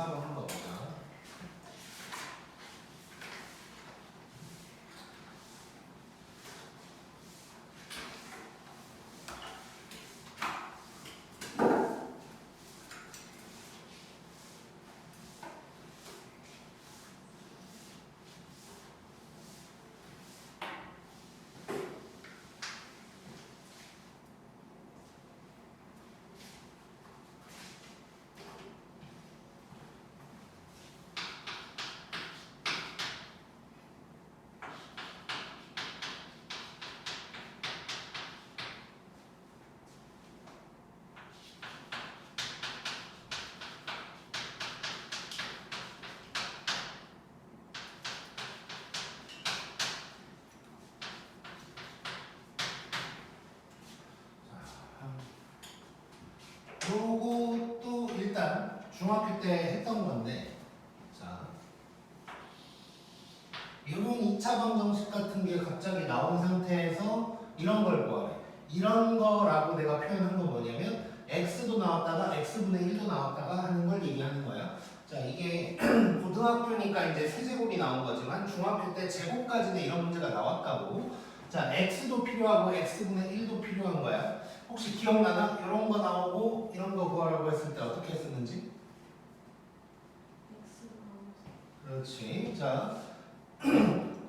2차로 한번 보자. 요것도 일단 중학교 때 했던 건데, 자, 이런 2차 방정식 같은 게 갑자기 나온 상태에서 이런 걸 구하래. 이런 거라고 내가 표현한 건 뭐냐면 x도 나왔다가 x분의 1도 나왔다가 하는 걸 얘기하는 거야. 자, 이게 고등학교니까 이제 세제곱이 나온 거지만 중학교 때 제곱까지는 이런 문제가 나왔다고. 자, x도 필요하고 x분의 1도 필요한 거야. 혹시 기억나나? 이런 거 나오고 이런 거 구하라고 했을 때 어떻게 했었는지? 그렇지. 자,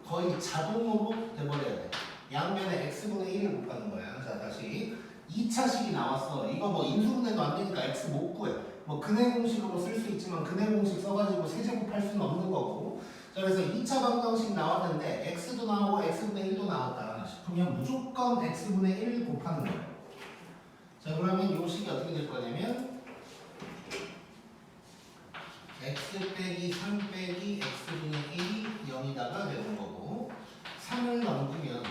거의 자동으로 돼버려야 돼. 양면에 x분의 1을 곱하는 거야. 자, 다시 2차식이 나왔어. 이거 뭐 인수분해도 안 되니까 x 못 구해. 뭐 근해 공식으로 쓸 수 있지만 근해 공식 써가지고 세제곱할 수는 없는 거고. 자, 그래서 2차 방정식 나왔는데 x도 나오고 x분의 1도 나왔다 싶으면 무조건 x분의 1 곱하는 거야. 자, 그러면 이 식이 어떻게 될 거냐면 x 빼기 3 빼기 x분의 1이 0이다가 되는 거고, 3을 넘기면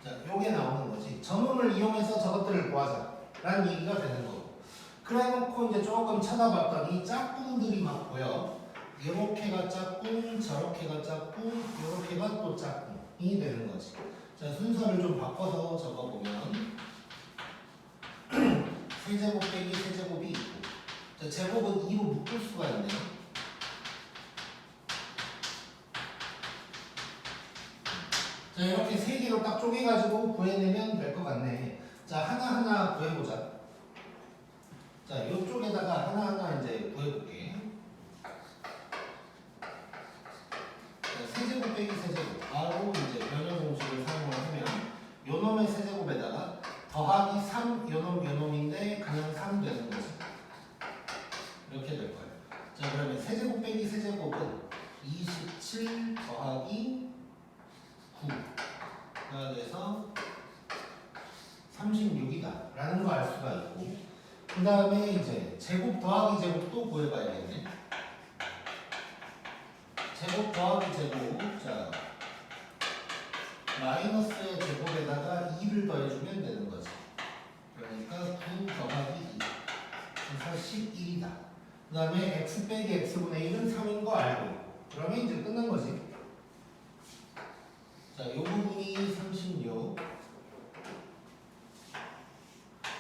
자, 요게 나오는 거지. 정음을 이용해서 저것들을 구하자 라는 얘기가 되는 거고, 그래놓고 이제 조금 찾아봤더니 짝꿍들이 막 보여. 요렇게가 짝꿍, 저렇게가 짝꿍, 요렇게가 또 짝꿍이 되는 거지. 자, 순서를 좀 바꿔서 적어보면 세제곱 빼기 세제곱이 있고, 자, 제곱은 2로 묶을 수가 있네요. 자, 이렇게 세 개로 딱 쪼개가지고 구해내면 될 것 같네. 자, 하나하나 구해보자. 자, 요쪽에다가 하나하나 이제 구해볼게. 자, 세제곱 빼기 세제곱. 바로 이제 변형 공식을 사용을 하면 요놈의 세제곱에다가 더하기 3, 요놈인데 그냥 3 되는 거지. 이렇게 될 거예요. 자, 그러면 세제곱 빼기 세제곱은 27 더하기 9가 돼서 36이다 라는 거 알 수가 있고, 그 다음에 이제 제곱 더하기 제곱도 구해봐야겠네. 제곱 더하기 제곱. 자, 마이너스의 제곱에다가 2를 더해주면 되는 거지. 그러니까 9 더하기 2 그래서 11이다. 그 다음에 x 빼기 x분의 1은 3인 거 알고, 그러면 이제 끝난 거지. 자, 요 부분이 36, 요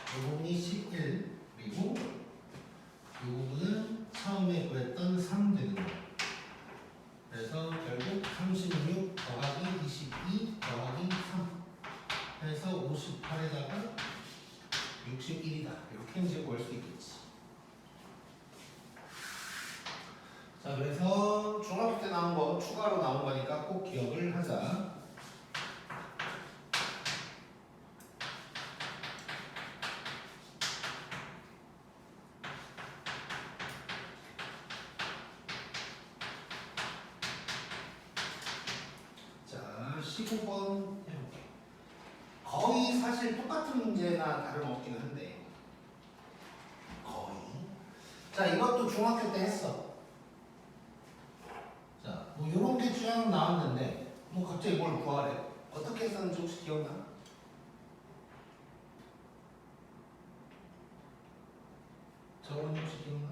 부분이 11, 그리고 요 부분은 처음에 구했던 3 되는 거야. 그래서 결국 36 더하기 22 더하기 3 해서 58에다가 61이다. 이렇게 이제 구할 수 있겠지. 자, 그래서 중학교 때 나온 거 추가로 나온 거니까 꼭 기억을 하자. 자, 15번 해볼게. 거의 사실 똑같은 문제나 다름없긴 한데 거의. 자, 이것도 중학교 때 했어. 자, 뭐 요런 게 쭉 나왔는데 뭐 갑자기 뭘 구하래. 어떻게 했었는지 혹시 기억나? 저거는 혹시 기억나?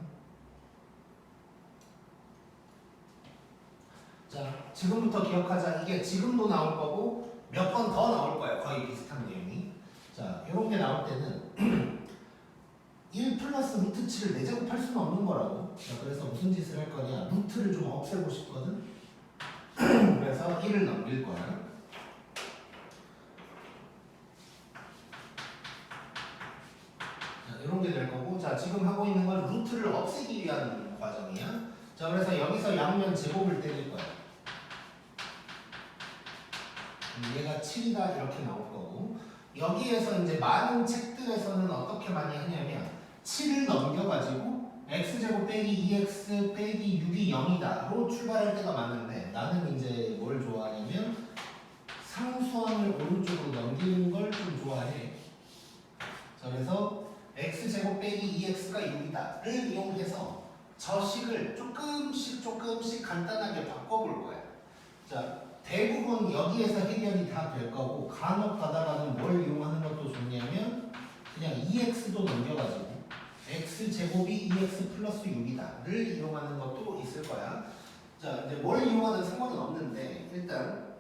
자, 지금부터 기억하자. 이게 지금도 나올 거고 몇 번 더 나올 거야. 거의 비슷한 내용이. 자, 요런 게 나올 때는 1 플러스 루트 7을 내제곱할 수는 없는 거라고. 자, 그래서 무슨 짓을 할 거냐? 루트를 좀 없애고 싶거든. 그래서 1을 넘길 거야. 자, 이런 게 될 거고, 자, 지금 하고 있는 건 루트를 없애기 위한 과정이야. 자, 그래서 여기서 양면 제곱을 때릴 거야. 얘가 7이다 이렇게 나올 거고, 여기에서 이제 많은 책들에서는 어떻게 많이 하냐면 7을 넘겨가지고 x제곱 빼기 2x 빼기 6이 0이다로 출발할 때가 많은데, 나는 이제 뭘 좋아하냐면 상수항을 오른쪽으로 넘기는 걸 좀 좋아해. 자, 그래서 x제곱 빼기 2x가 6이다를 이용해서 저 식을 조금씩 간단하게 바꿔볼 거야. 자, 대부분 여기에서 해결이 다 될 거고, 간혹 가다가는 뭘 이용하는 것도 좋냐면 그냥 2x도 넘겨가지고 x제곱이 2x 플러스 6이다를 이용하는 것도 있을 거야. 자, 근데 뭘 이용하든 상관은 없는데, 일단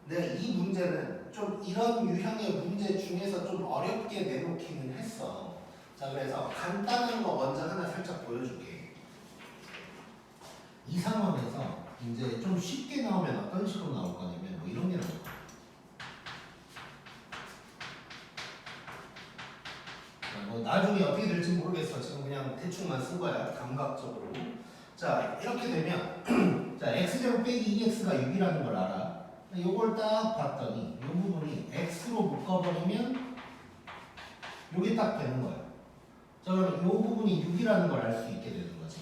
내가 이 문제는 좀 이런 유형의 문제 중에서 좀 어렵게 내놓기는 했어. 자, 그래서 간단한 거 먼저 하나 살짝 보여줄게. 이 상황에서 이제 좀 쉽게 나오면 어떤 식으로 나올 거냐면 뭐 이런 게 나올 거야. 뭐 나중에 어떻게 될지 모르겠어. 지금 그냥 대충만 쓴 거야. 감각적으로. 자, 이렇게 되면 자, x제곱 빼기 2x가 6이라는 걸 알아. 요걸 딱 봤더니 이 부분이 x로 묶어버리면 요게 딱 되는 거야. 자, 그러면 이 부분이 6이라는 걸 알 수 있게 되는 거지.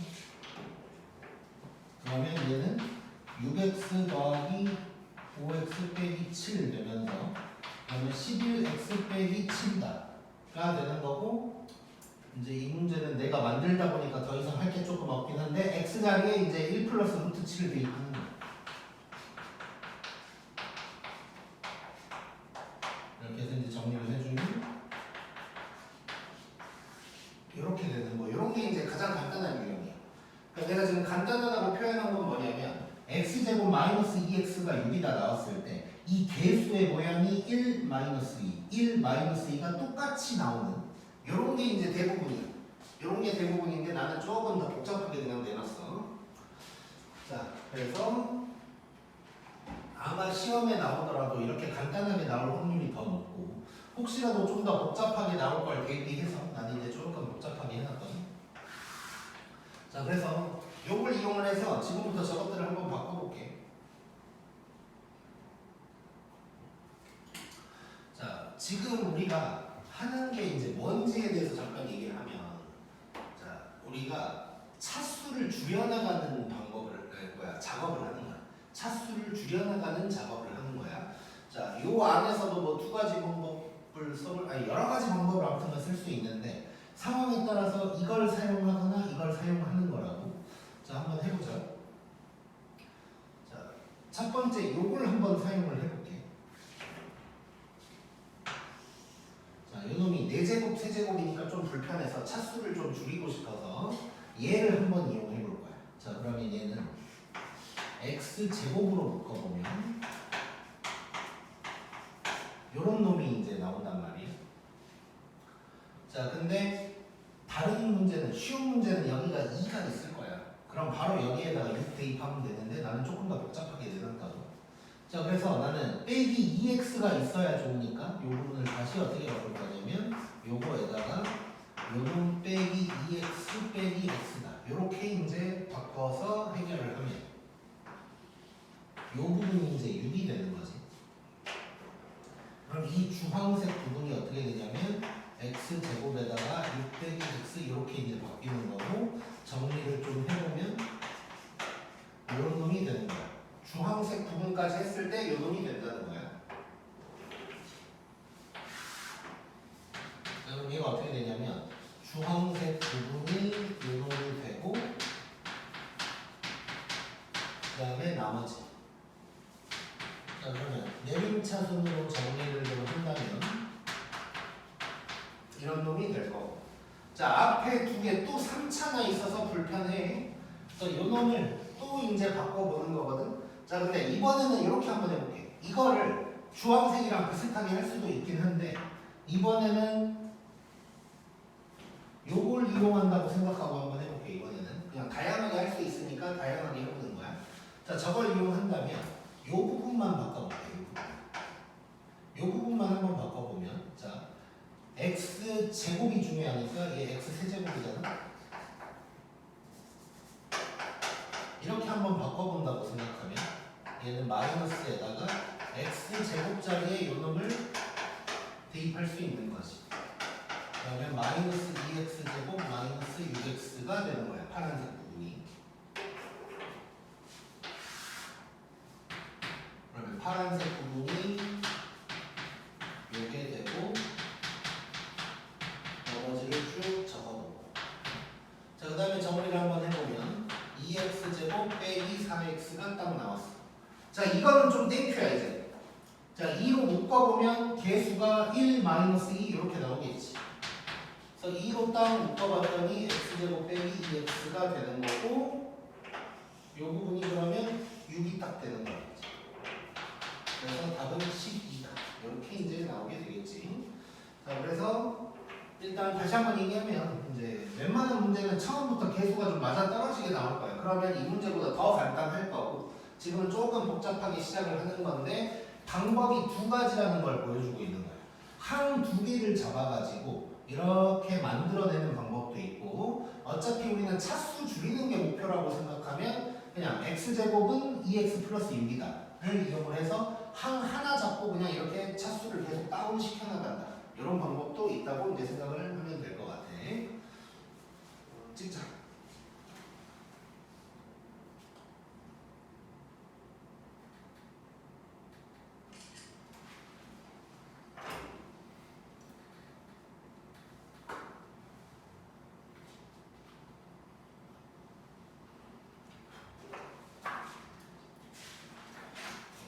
그러면 얘는 6x 더하기 5x 빼기 7 되면서 그러면 11x 빼기 7이다가 되는 거고, 이제 이 문제는 내가 만들다 보니까 더 이상 할 게 조금 없긴 한데 x 자리에 이제 1 플러스 루트 7을 대입하는 거야. 이렇게 해서 이제 정리를 해주면 이렇게 되는 거. 이런 게 이제 가장 간단한 유형이야. 그러니까 내가 지금 간단하다고 표현한 건 뭐냐면 x제곱 마이너스 2x가 6이다 나왔을 때 이 개수의 모양이 1 마이너스 2, 1 마이너스 2가 똑같이 나오는 이런 게 이제 대부분이야. 이런 게 대부분인데 나는 조금 더 복잡하게 그냥 내놨어. 자, 그래서 아마 시험에 나오더라도 이렇게 간단하게 나올 확률이 더 높고, 혹시라도 좀 더 복잡하게 나올 걸 대비해서 나는 이제 조금 복잡하게 해놨거든. 자, 그래서 요걸 이용을 해서 지금부터 저것들을 한번 바꿔볼게. 자, 지금 우리가 하는 게 이제 뭔지에 대해서 잠깐 얘기를 하면, 자, 우리가 차수를 줄여나가는 작업을 하는 거야. 차수를 줄여나가는 작업을 하는 거야. 자, 요 안에서도 뭐 두 가지 방법을 여러 가지 방법을 아무튼 쓸 수 있는데 상황에 따라서 이걸 사용하거나 이걸 사용하는 거라고. 자, 한번 해보자. 자, 첫 번째 요걸 한번 사용을 해볼게. 자, 요놈이 4제곱, 3제곱이니까 좀 불편해서 차수를 좀 줄이고 싶어서 얘를 한번 이용해 볼 거야. 자, 그러면 얘는 x제곱으로 묶어보면 요런 놈이 이제 나온단 말이에요. 자, 근데 다른 문제는, 쉬운 문제는 여기가 2가 있을 거야. 그럼 바로 여기에다가 6 대입하면 되는데 나는 조금 더 복잡하게 내놨다고. 자, 그래서 나는 빼기 2x가 있어야 좋으니까 이 부분을 다시 어떻게 바꿀 거냐면 요거에다가 요놈 빼기 2x 빼기 x다. 요렇게 이제 바꿔서 해결을 하면 요 부분이 이제 6이 되는 거지. 그럼 이 주황색 부분이 어떻게 되냐면 x제곱에다가 6 빼기 x 이렇게 이제 바뀌는 거고, 정리를 좀 해보면 이런 놈이 되는 거야. 주황색 부분까지 했을 때 이 놈이 된다는 거야. 그럼 얘가 어떻게 되냐면 주황색 부분이 이 놈이 되고, 그 다음에 나머지. 자, 그러면 내림차순으로 정리를 좀 한다면 이런 놈이 될 거고. 자, 앞에 두 개 또 3차가 있어서 불편해. 그래서 이 놈을 또 이제 바꿔보는 거거든. 자, 근데 이번에는 이렇게 한번 해볼게. 이거를 주황색이랑 비슷하게 할 수도 있긴 한데, 이번에는 요걸 이용한다고 생각하고 한번 해볼게. 이번에는 그냥 다양하게 할 수 있으니까 다양하게 해보는 거야. 자, 저걸 이용한다면 요 부분만 바꿔볼게. 요 부분만 한번 바꿔보면, 자, x 제곱이 중요하니까 얘 x 세제곱이잖아. 이렇게 한번 바꿔본다고 생각하면 얘는 마이너스에다가 x 제곱 자리에 요 놈을 대입할 수 있는 거지. 그러면 마이너스 2x 제곱 마이너스 6x가 되는 거야. 파란색 부분이. 그러면 파란색 부분이 요게 되고 나머지를 쭉 적어보고. 자, 그 다음에 정리를 한번 해보면 2x 제곱 빼기 3x가 딱 나왔어. 자, 이거는 좀 땡큐야 이제. 자, 2로 묶어보면 개수가 1 마이너스 2 이렇게 나오겠지. 그래서 2로 딱 묶어봤더니 x제곱 빼기 2x가 되는 거고, 요 부분이 그러면 6이 딱 되는 거겠지. 그래서 답은 12다. 이렇게 이제 나오게 되겠지. 자, 그래서 일단 다시 한번 얘기하면 이제 웬만한 문제는 처음부터 개수가 좀 맞아떨어지게 나올 거예요. 그러면 이 문제보다 더 간단할 거고, 지금은 조금 복잡하게 시작을 하는 건데 방법이 두 가지라는 걸 보여주고 있는 거예요. 항 두 개를 잡아가지고 이렇게 만들어내는 방법도 있고, 어차피 우리는 차수 줄이는 게 목표라고 생각하면 그냥 x제곱은 2x 플러스 6이다 를 이용을 해서 항 하나 잡고 그냥 이렇게 차수를 계속 다운 시켜나간다, 이런 방법도 있다고 이제 생각을 하면 될 것 같아. 찍자.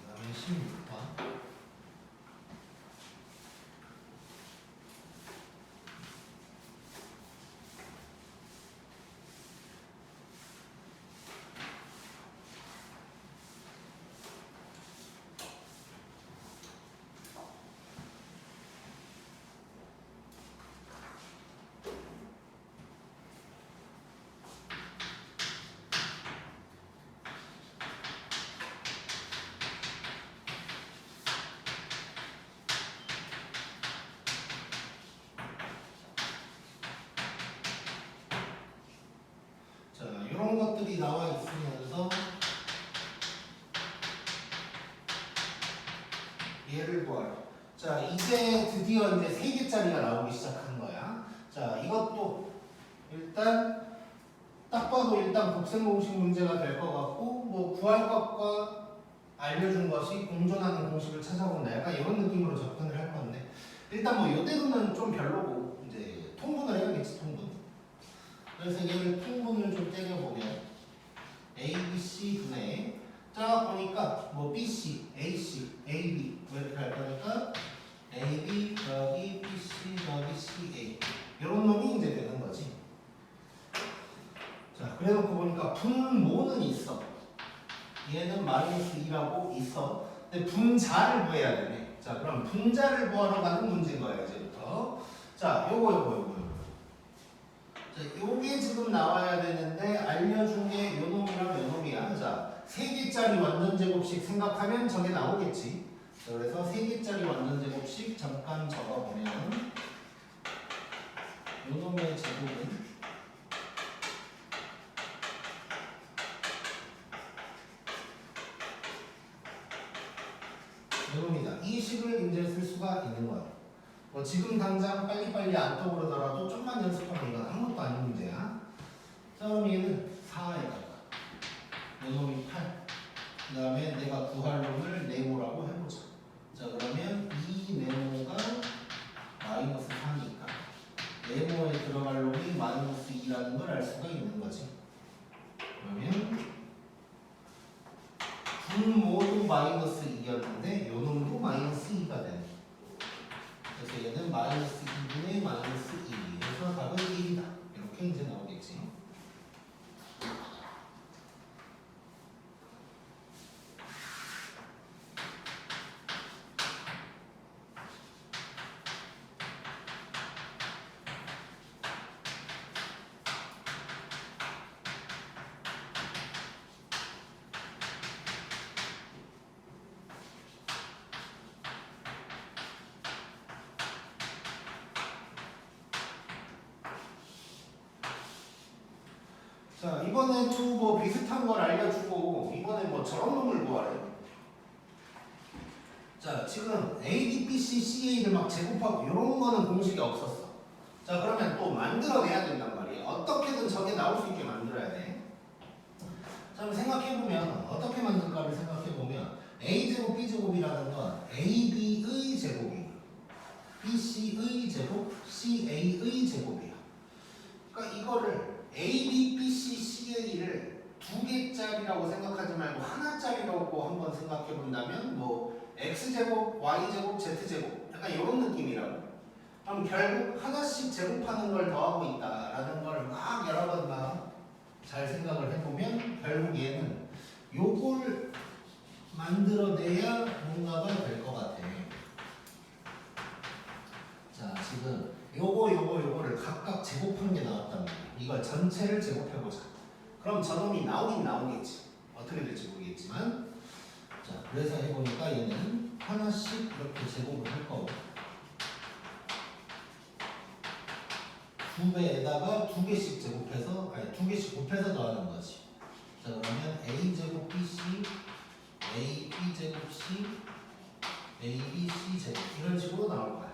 그다음에 16번. 자, 이런 것들이 나와 있으면서 얘를 구하라. 자, 이제 드디어 이제 3개짜리가 나오기 시작한 거야. 자, 이것도 일단 딱 봐도 일단 곱셈 공식 문제가 될 것 같고, 뭐 구할 것과 알려준 것이 공존하는 공식을 찾아본다, 약간 이런 느낌으로 접근을 할 건데, 일단 뭐 이대로는 좀 별로고 이제 통분을 해야겠지. 통분. 그래서 얘를 통분을 좀 때려보면 A, B, C 분의, 자 보니까 뭐 B, C, A, C, A, B 뭐 이렇게 할 거니까 A, B 여기 B, C 여기 C, A, 이런 놈이 이제 되는 거지. 자, 그래놓고 보니까 분모는 있어. 얘는 마이너스 2라고 있어. 근데 분자를 구해야 되네. 자, 그럼 분자를 구하러 가는 문제인 거야 이제부터. 자, 요거. 자, 요게 지금 나와야 되는데 알려준 게 요 놈이랑 요 놈이야. 자, 3개짜리 완전제곱식 생각하면 저게 나오겠지. 자, 그래서 3개짜리 완전제곱식 잠깐 적어보면 요 놈의 제곱은 요 놈이다. 이 식을 이제 쓸 수가 있는 거야. 뭐 지금 당장 빨리빨리 안 떠오르더라도 좀만 연습하면 이건 아무것도 아닌 문제야. 자, 그럼 얘는 4에다가 요놈이 8, 그 다음에 내가 구할 놈을 네모라고 해보자. 자, 그러면 이 네모가 마이너스 4니까 네모에 들어갈 놈이 마이너스 2라는 걸 알 수가 있는 거지. 그러면 분모도 마이너스 2였는데 요 놈도 마이너스 2가 되네. 그래서 얘는 마이너스 2분의 마이너스 2. 그래서 답은 1이다. 이렇게 이제 나오겠지. 자, 이번에도 뭐 비슷한 걸 알려주고 이번에 뭐 저런 놈을 구하래. 자, 지금 A, B, B, C, CA를 막 제곱하고 이런 거는 공식이 없었어. 자, 그러면 또 만들어내야 된단 말이야. 어떻게든 저게 나올 수 있게 만들어야 돼. 자, 그럼 생각해보면 어떻게 만들까를 생각해보면 A제곱 B제곱이라는 건 AB의 제곱이고 BC의 제곱, CA의 제곱이야. 그러니까 이거를 A, B, B, C, CA를 두 개짜리라고 생각하지 말고 하나짜리라고 한번 생각해 본다면 뭐 X제곱, Y제곱, Z제곱 약간 이런 느낌이라고. 그럼 결국 하나씩 제곱하는 걸 더하고 있다라는 걸 막 여러 번 막 잘 생각을 해보면 결국 얘는 요걸 만들어내야 뭔가가 될 것 같아. 자, 지금 요거를 각각 제곱한 게 나왔단 말이야. 이걸 전체를 제곱해보자. 그럼 저놈이 나오긴 나오겠지. 어떻게 될지 모르겠지만. 자, 그래서 해보니까 얘는 하나씩 이렇게 제곱을 할 거고. 두 배에다가 두 개씩 제곱해서, 아니 두 개씩 곱해서 더하는 거지. 자, 그러면 A제곱 BC, AB제곱 C, ABC 제곱 이런 식으로 나올 거야.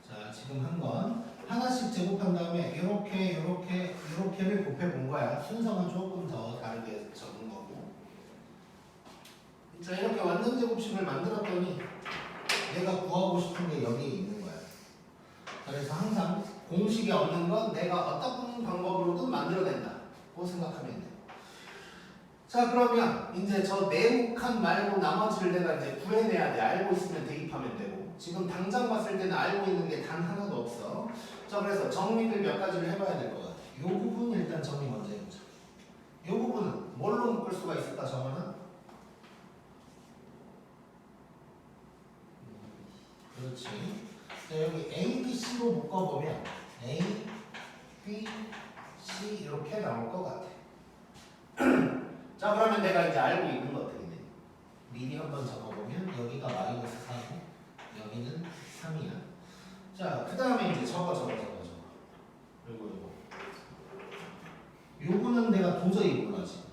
자, 지금 한 건 하나씩 제곱한 다음에 이렇게를 곱해 본 거야. 순서만 조금 더 다르게 적은 거고. 자, 이렇게 완전 제곱식을 만들었더니 내가 구하고 싶은 게 여기에 있는 거야. 그래서 항상 공식이 없는 건 내가 어떤 방법으로든 만들어낸다고 생각하면 돼. 자, 그러면 이제 저 네모칸 말고 나머지를 내가 이제 구해내야 돼. 알고 있으면 대입하면 되고. 지금 당장 봤을 때는 알고 있는 게 단 하나도 없어. 자, 그래서 정리를 몇 가지를 해봐야 될 것 같아. 이 부분 일단 정리 먼저 해보자. 이 부분은 뭘로 묶을 수가 있을까, 정원아? 그렇지. 자, 여기 A, B, C로 묶어보면 A, B, C 이렇게 나올 것 같아. 자, 그러면 내가 이제 알고 있는 것들이네. 미리 한번 적어보면 여기가 마이너스 4고 여기는 3이야. 자, 그 다음에 이제 적어. 그리고 요거는 내가 도저히 몰라지.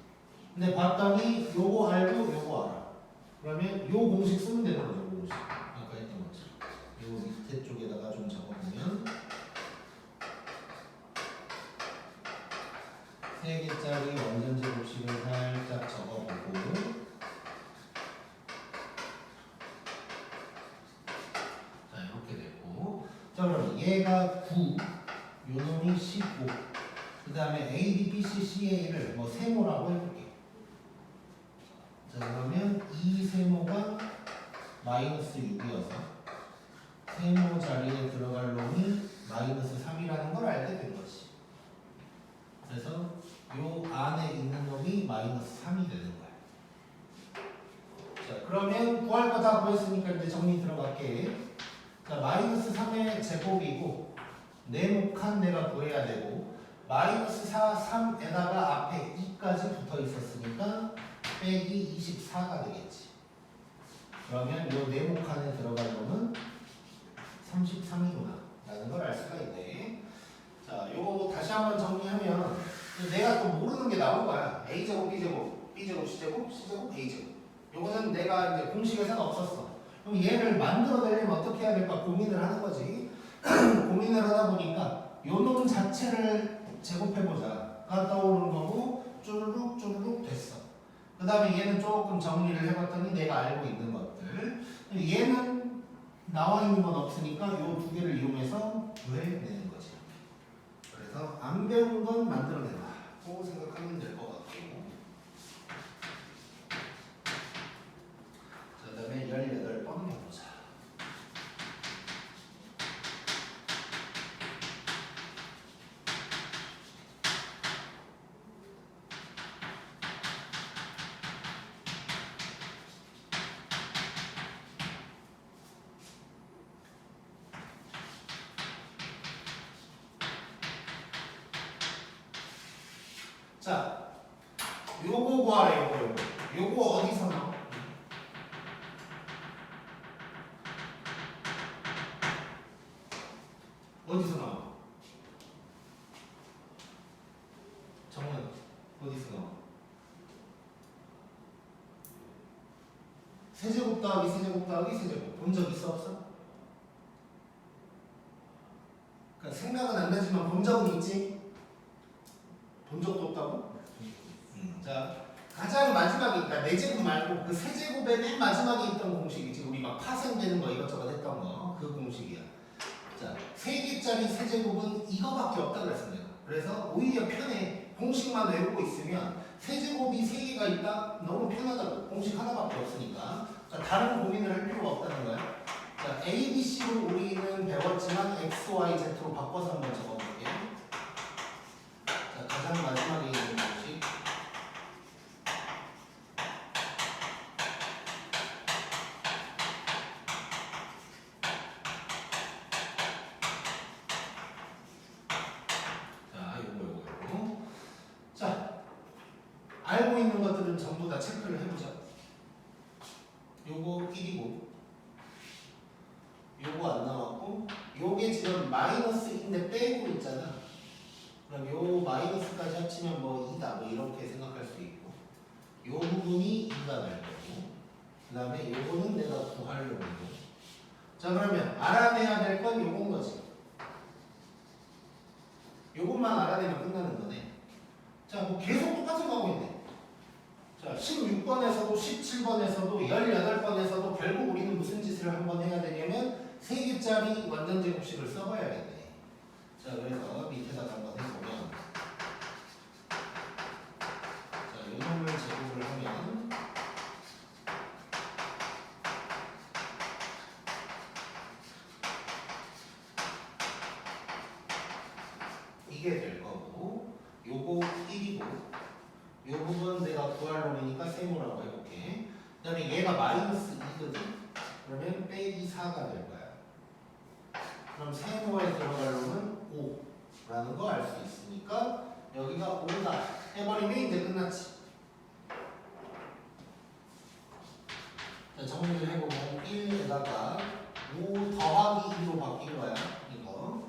근데 봤더니 요거 알고 요거 알아. 그러면 요 공식 쓰면 되는 거죠. 공식. 아까 했던 것처럼. 요 밑에 쪽에다가 좀 적어보면 3개짜리 완전 제곱식을 살짝 적어보고 자, 이렇게 됐고. 자, 그럼 얘가 9 요놈이 15 그 다음에 A, B, B, C, CA를 뭐 세모라고 해볼게. 자, 그러면 이 세모가 마이너스 6이어서 세모 자리에 들어갈 놈이 마이너스 3이라는 걸 알게 된 거지. 그래서 요 안에 있는 놈이 마이너스 3이 되는 거야. 자, 그러면 구할 거 다 구했으니까 이제 정리 들어갈게. 자, 마이너스 3의 제곱이고 네모칸 내가 구해야 되고 마이너스 4, 3에다가 앞에 2까지 붙어 있었으니까 빼기 24가 되겠지. 그러면 요 네모칸에 들어갈 놈은 33이구나 라는 걸 알 수가 있네. 자, 요거 다시 한번 정리하면 내가 또 모르는 게 나온 거야. A제곱, B제곱, B제곱, C제곱, C제곱, A제곱. 요거는 내가 이제 공식에서는 없었어. 그럼 얘를 만들어내려면 어떻게 해야 될까 고민을 하는 거지. 고민을 하다 보니까 요 놈 자체를 제곱해보자가 떠오르는 거고 쭈르륵 됐어. 그 다음에 얘는 조금 정리를 해봤더니 내가 알고 있는 것들. 얘는 나와 있는 건 없으니까 요 두 개를 이용해서 구해내는 거지. 그래서 안 배운 건 만들어낸다고 생각하면 될 것 같고. 자, 그 다음에 18번 해보자. 자, 요거 구하래. 요거 어디서 나와? 어디서 나와? 세제곱 더하기 세제곱 더하기 세제곱 본 적 있어 없어? 그러니까 생각은 안 나지만 본 적은 있지? 본 적도 없다고? 자, 가장 마지막에 있다. 네 제곱 말고 그 세제곱의 맨 마지막에 있던 공식이지. 우리 막 파생되는 거 이것저것 했던 거. 그 공식이야. 자, 3개짜리 세제곱은 이거밖에 없다 그랬어 내가. 그래서 오히려 편해. 공식만 외우고 있으면 세제곱이 3개가 있다? 너무 편하다고. 공식 하나밖에 없으니까. 자, 다른 고민을 할 필요가 없다는 거야. 자, A, B, C로 우리는 배웠지만 X, Y, Z로 바꿔서 한번 적어볼게. 자, 가장 마지막에 있는 공식. 요거. 자, 알고 있는 것들은 전부 다 체크를 해보자. 요거 1이고, 요거 안 나왔고, 요게 지금 마이너스인데 빼고 있잖아. 그럼 요 마이너스까지 합치면 뭐 2다, 뭐 이렇게 생각할 수 있고, 요 부분이 2가 될 거고, 그 다음에 요거는 내가 구하려고 하고. 자, 그러면 알아내야 될 건 요건 거지. 요것만 알아내면 끝나는 거네. 자, 뭐 계속 똑같은 거 하고 있네. 자, 16번에서도 17번에서도 18번에서도 결국 우리는 무슨 짓을 한번 해야 되냐면 3개짜리 완전 제곱식을 써봐야겠네. 자, 그래서 밑에다가 한번 해보면, 자, 요놈을 제곱을 하면 이게 될 거고, 요거 1이고, 요 부분 내가 구할 놈이니까 세모라고 해볼게. 그 다음에 얘가 마이너스 2거든. 그러면 빼기 4가 될 거야. 그럼 세모에 들어갈 놈은 5라는 거 알 수 있으니까 여기가 5다 해버리면 이제 끝났지. 자, 정리를 해보면 1에다가 5 더하기 2로 바뀐 거야. 이거.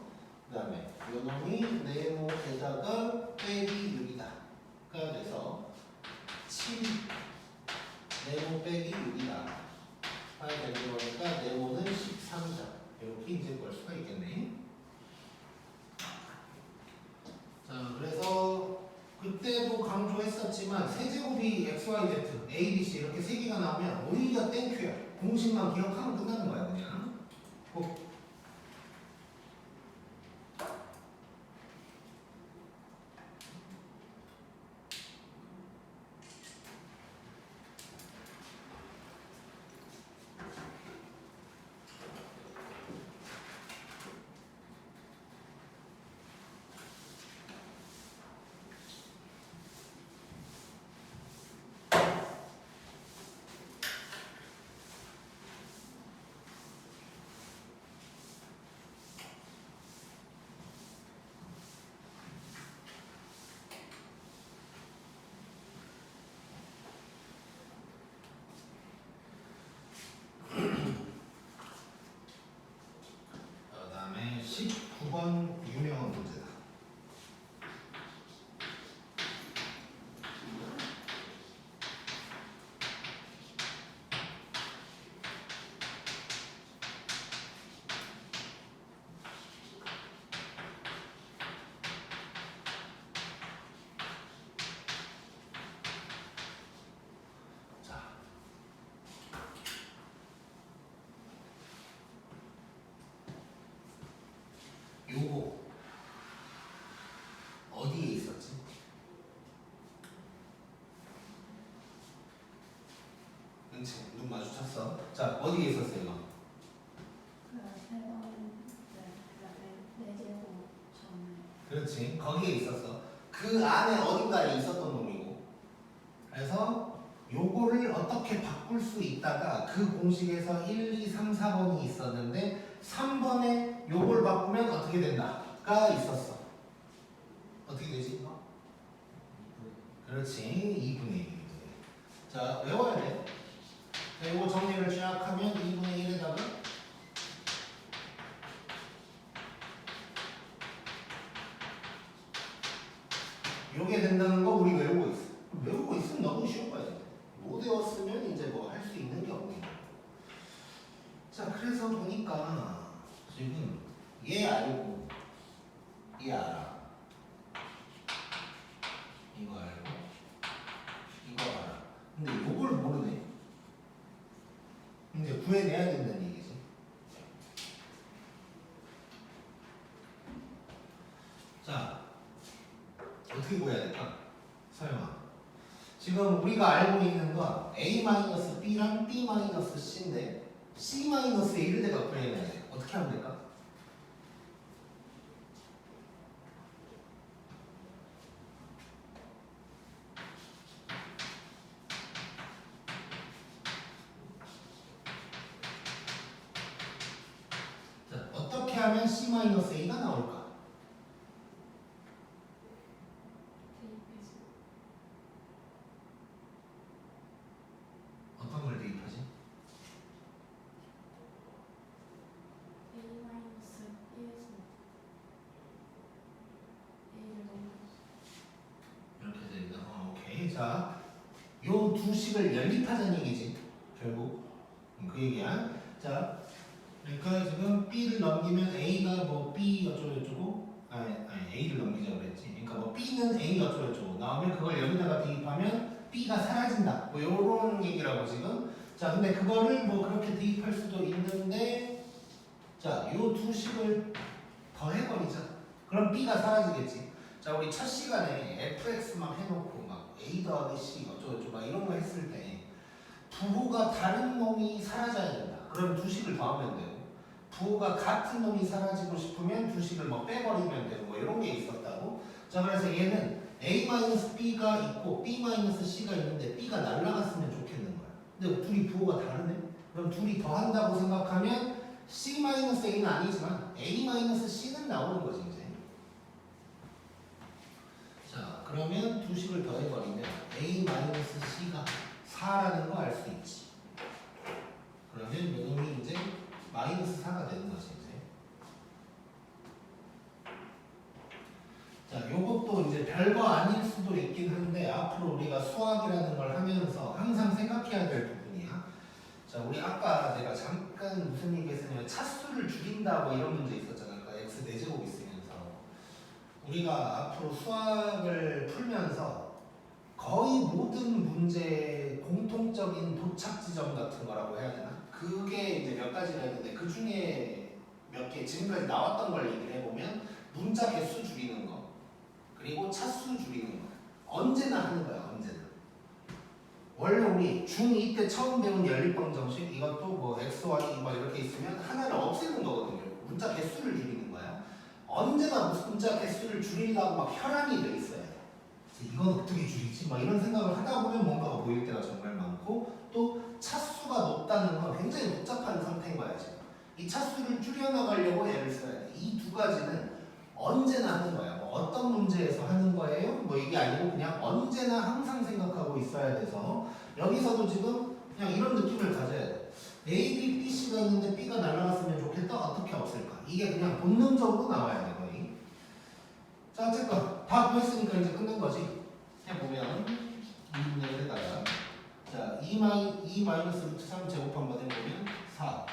그 다음에 요 놈이 네모에다가 빼기 6이다. 가 돼서 7 네모 빼기 6이다. 하게 되는 거니까 네모는 13이다. 이렇게 이제 볼 수가 있겠네. 자, 그래서 그때도 강조했었지만 세제곱이 x, y, z, a, b, c 이렇게 3개가 나오면 오히려 땡큐야. 공식만 기억하면 끝나는 거야 그냥. 그다음에 19번 유명한 문제다. 자, 요거 어디에 있었지? 그렇지, 눈 마주쳤어. 자, 어디에 있었어 이거? 그렇지, 거기에 있었어. 그 안에 어딘가에 있었던 놈이고. 그래서 요거를 어떻게 바꿀 수 있다가 그 공식에서 1, 2, 3, 4번이 있었는데 3번에 요걸 바꾸면 어떻게 된다가 있었어. 어떻게 되지? 그렇지, 2분의 1. 자, 외워야 돼. 자, 요거 정리를 쫙 하면 2분의 1에다가 요게 된다는 거 우리 외우고 있어. 외우고 있으면 너무 쉬운 거야. 못 외웠으면 이제 뭐 할 수 있는 게 없는 거야. 그러니까 지금 얘 알고 얘 알아. 이거 알고 이거 알아. 근데 이걸 모르네. 이제 구해내야 된다는 얘기지. 자, 어떻게 구해야 될까? 설마. 지금 우리가 알고 있는 건 A-B랑 B-C인데 C-A를 내가 구해내야 돼. 어떻게 하면 될까? 자, 어떻게 하면 C-A가 나올까? 어떤 걸 대입하지? 이렇게 되니까 오케이. 자, 요 두 식을 연립하자는 얘기지. 결국 그 얘기야. 자, 그러니까 지금 B를 넘기면 A가 뭐 B 어쩌고저쩌고 아니 A를 넘기자 그랬지. 그러니까 뭐 B는 A 어쩌고저쩌고 나오면 그걸 여기다가 대입하면 B가 사라진다. 뭐 요런 얘기라고 지금. 자, 근데 그거를 뭐 그렇게 대입할 수도 있는데 자, 요 두 식을 더해버리자. 그럼 B가 사라지겠지. 자, 우리 첫 시간에 fx 막 해놓고 막 a 더하기 c 어쩌고저쩌고 막 이런 거 했을 때 부호가 다른 놈이 사라져야 된다. 그럼 두 식을 더하면 되고 부호가 같은 놈이 사라지고 싶으면 두 식을 뭐 빼버리면 되고 뭐 이런 게 있었다고. 자, 그래서 얘는 a-b가 있고 b-c가 있는데 b가 날라갔으면 좋겠는 거야. 근데 둘이 부호가 다르네. 그럼 둘이 더한다고 생각하면 c-a는 아니지만 a-c는 나오는 거지 이제. 자, 그러면 두 식을 더해버리면 a-c가 4라는 거 알 수 있지. 그러면 이놈이 이제 마이너스 4가 되는 거지 이제. 자, 요것도 이제 별거 아닐 수도 있긴 한데 앞으로 우리가 수학이라는 걸 하면서 항상 생각해야 될 부분이야. 자, 우리 아까 내가 잠깐 무슨 얘기 했었냐면 차수를 줄인다 뭐 이런 문제 있었잖아. 그러니까 x 4제곱 있으면서 우리가 앞으로 수학을 풀면서 거의 모든 문제의 공통적인 도착 지점 같은 거라고 해야 되나? 그게 이제 몇 가지가 있는데 그 중에 몇 개 지금까지 나왔던 걸 얘기를 해보면 문자 개수 줄이는 거 그리고 차수 줄이는 거 언제나 하는 거야. 언제나. 원래 우리 중2 때 처음 배운 연립방정식 이것도 뭐 x, y 뭐 이렇게 있으면 하나를 없애는 거거든요. 문자 개수를 줄이는 거야. 언제나 무슨 문자 개수를 줄이려고 막 혈안이 돼 있어요. 이건 어떻게 줄이지? 막 이런 생각을 하다 보면 뭔가가 보일 때가 정말 많고 또 차수가 높다는 건 굉장히 복잡한 상태인 거야 지금. 이 차수를 줄여나가려고 애를 써야 돼. 이 두 가지는 언제나 하는 거야. 뭐 어떤 문제에서 하는 거예요? 뭐 이게 아니고 그냥 언제나 항상 생각하고 있어야 돼서 여기서도 지금 그냥 이런 느낌을 가져야 돼. A, B, B, C가 있는데 B가 날아갔으면 좋겠다. 어떻게 없을까? 이게 그냥 본능적으로 나와야 돼 거의. 자, 어쨌건 다 구했으니까 이제 끝난 거지. 해보면 이 문제에다가 자, 2 마이너스 루트 3 제곱 한번 해보면 4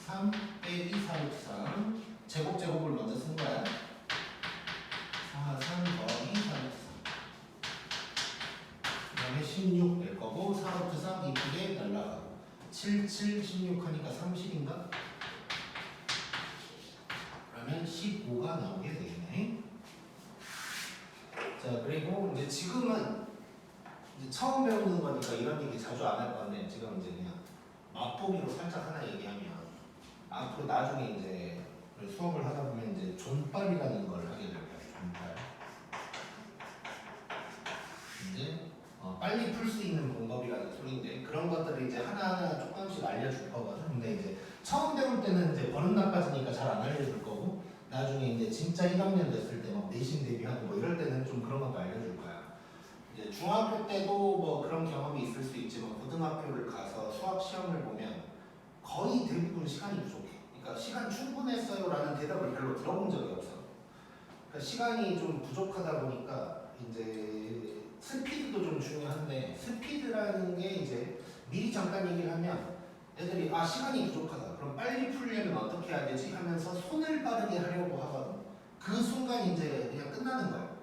3 빼기 4 루트 3 제곱을 먼저 쓴 거야. 4 3 더하기 4 루트 3 그 다음에 16 낼 거고 4 루트 3 이쁘게 날라가고 7 16 하니까 30인가? 그러면 15가 나오게 되겠네. 자, 그리고 이제 지금은 이제 처음 배우는 거니까 이런 얘기 자주 안 할 건데 지금 이제 그냥 맛보기로 살짝 하나 얘기하면 앞으로 나중에 이제 수업을 하다 보면 이제 존빨이라는 걸 하게 될 거예요. 존빨. 이제 빨리 풀 수 있는 방법이라는 소리인데 그런 것들을 이제 하나하나 조금씩 알려줄 거거든. 근데 이제 처음 배울 때는 이제 버릇 나빠지니까 잘 안 알려줄 거고 나중에 이제 진짜 1학년 됐을 때 막 내신 대비하고 뭐 이럴 때는 좀 그런 것도 알려줄 거야. 이제 중학교 때도 뭐 그런 경험이 있을 수 있지만 고등학교를 가서 수학 시험을 보면 거의 대부분 시간이 부족해. 그러니까 시간 충분했어요라는 대답을 별로 들어본 적이 없어. 그러니까 시간이 좀 부족하다 보니까 이제 스피드도 좀 중요한데 스피드라는 게 이제 미리 잠깐 얘기를 하면 애들이 시간이 부족하다. 그럼 빨리 풀려면 어떻게 해야 되지? 하면서 손을 빠르게 하려고 하거든. 그 순간 이제 그냥 끝나는 거예요.